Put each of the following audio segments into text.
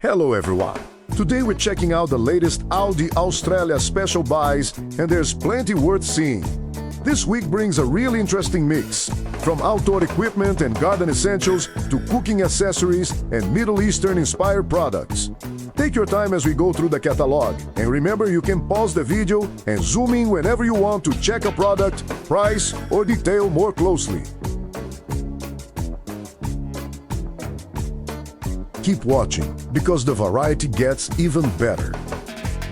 Hello everyone! Today we're checking out the latest ALDI Australia Special Buys, and there's plenty worth seeing. This week brings a really interesting mix, from outdoor equipment and garden essentials to cooking accessories and Middle Eastern-inspired products. Take your time as we go through the catalog, and remember you can pause the video and zoom in whenever you want to check a product, price, or detail more closely. Keep watching, because the variety gets even better.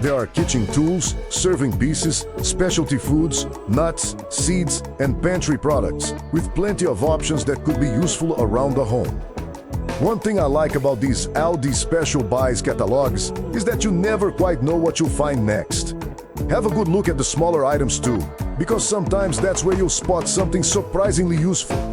There are kitchen tools, serving pieces, specialty foods, nuts, seeds, and pantry products, with plenty of options that could be useful around the home. One thing I like about these ALDI Special Buys catalogs is that you never quite know what you'll find next. Have a good look at the smaller items too, because sometimes that's where you'll spot something surprisingly useful.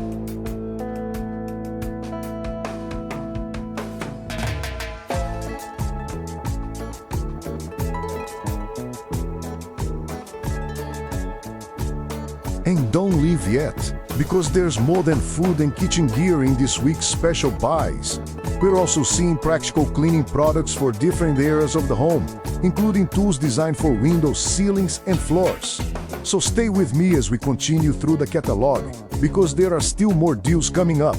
And don't leave yet, because there's more than food and kitchen gear in this week's special buys. We're also seeing practical cleaning products for different areas of the home, including tools designed for windows, ceilings, and floors. So stay with me as we continue through the catalog, because there are still more deals coming up.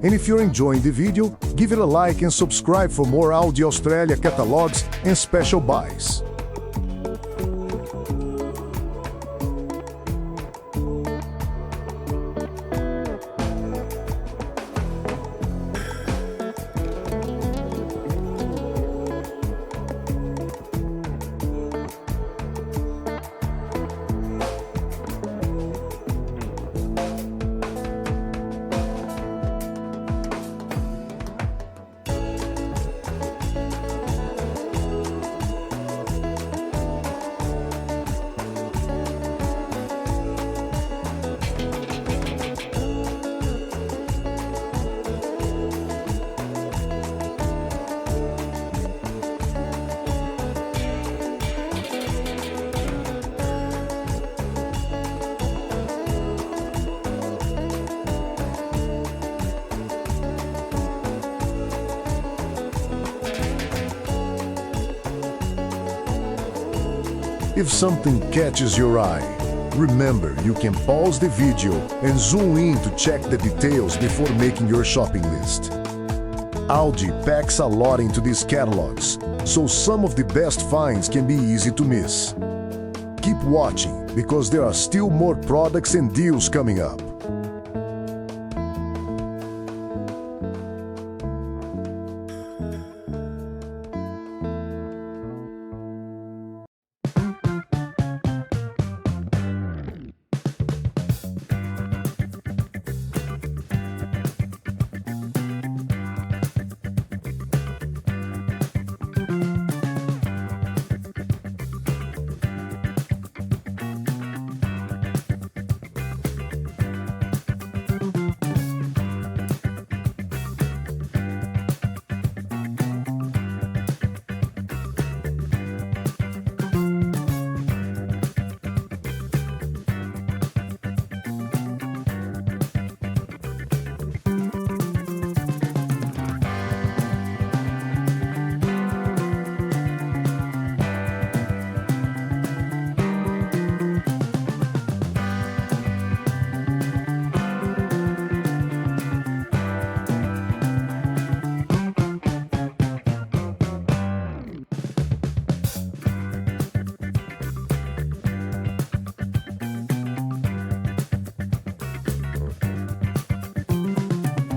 And if you're enjoying the video, give it a like and subscribe for more ALDI Australia catalogs and special buys. If something catches your eye, remember you can pause the video and zoom in to check the details before making your shopping list. ALDI packs a lot into these catalogs, so some of the best finds can be easy to miss. Keep watching, because there are still more products and deals coming up.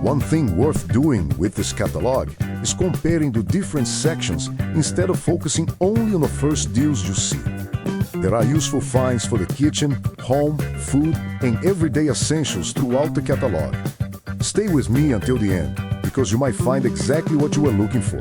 One thing worth doing with this catalog is comparing the different sections instead of focusing only on the first deals you see. There are useful finds for the kitchen, home, food, and everyday essentials throughout the catalog. Stay with me until the end, because you might find exactly what you were looking for.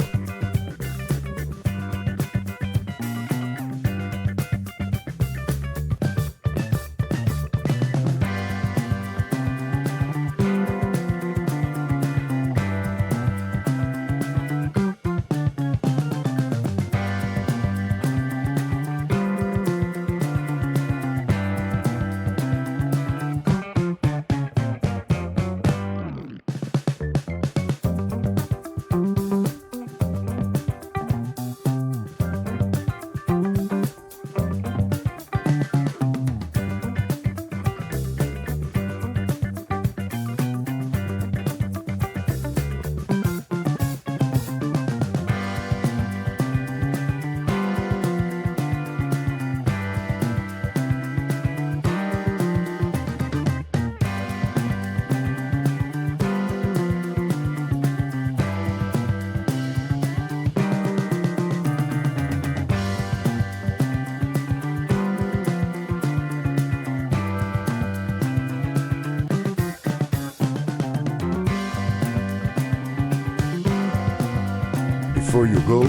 before you go,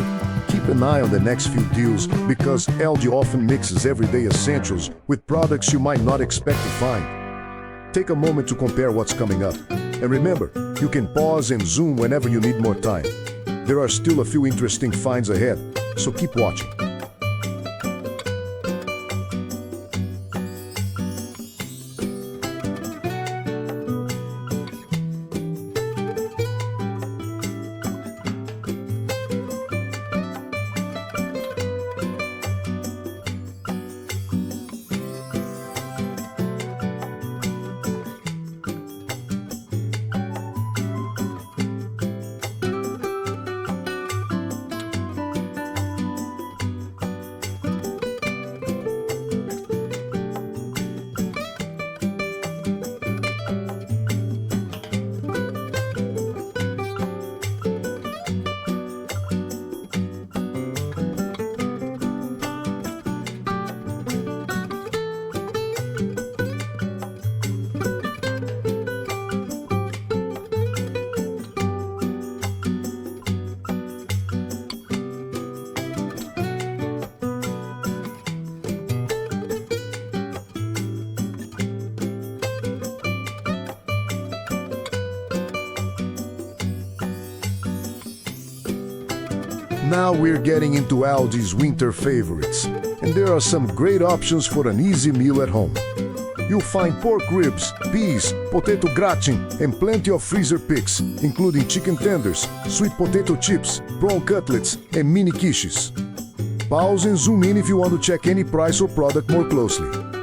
keep an eye on the next few deals because ALDI often mixes everyday essentials with products you might not expect to find. Take a moment to compare what's coming up. And remember, you can pause and zoom whenever you need more time. There are still a few interesting finds ahead, so keep watching. Now we're getting into ALDI's winter favorites, and there are some great options for an easy meal at home. You'll find pork ribs, peas, potato gratin, and plenty of freezer picks, including chicken tenders, sweet potato chips, prawn cutlets, and mini quiches. Pause and zoom in if you want to check any price or product more closely.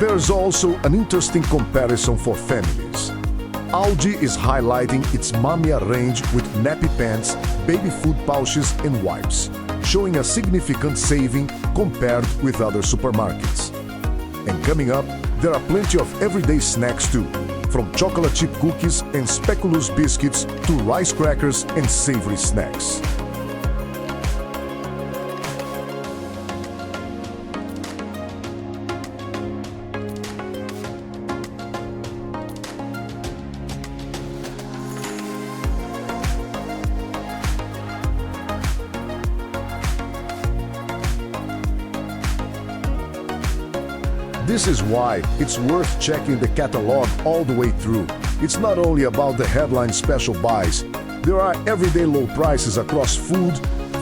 There's also an interesting comparison for families. ALDI is highlighting its Mamia range with nappy pants, baby food pouches and wipes, showing a significant saving compared with other supermarkets. And coming up, there are plenty of everyday snacks too, from chocolate chip cookies and speculoos biscuits to rice crackers and savory snacks. This is why it's worth checking the catalog all the way through. It's not only about the headline special buys. There are everyday low prices across food,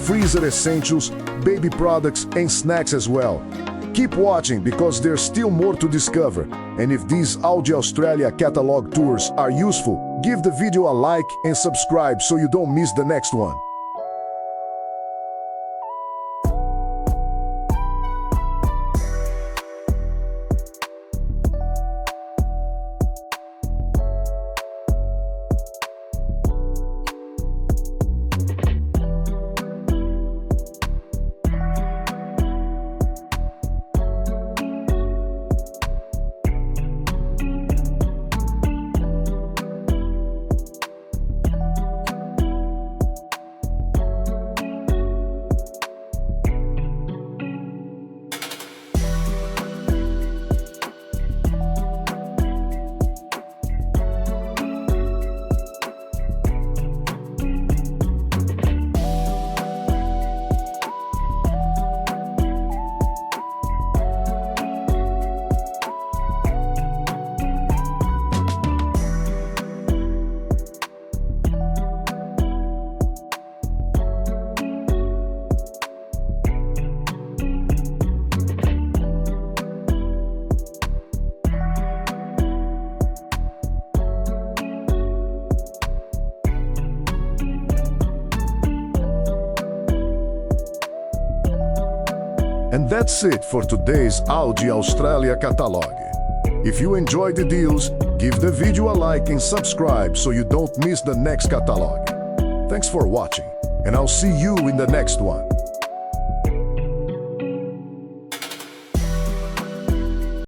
freezer essentials, baby products, and snacks as well. Keep watching because there's still more to discover. And if these ALDI Australia catalog tours are useful, give the video a like and subscribe so you don't miss the next one. And that's it for today's ALDI Australia Catalogue. If you enjoyed the deals, give the video a like and subscribe so you don't miss the next catalog. Thanks for watching, and I'll see you in the next one.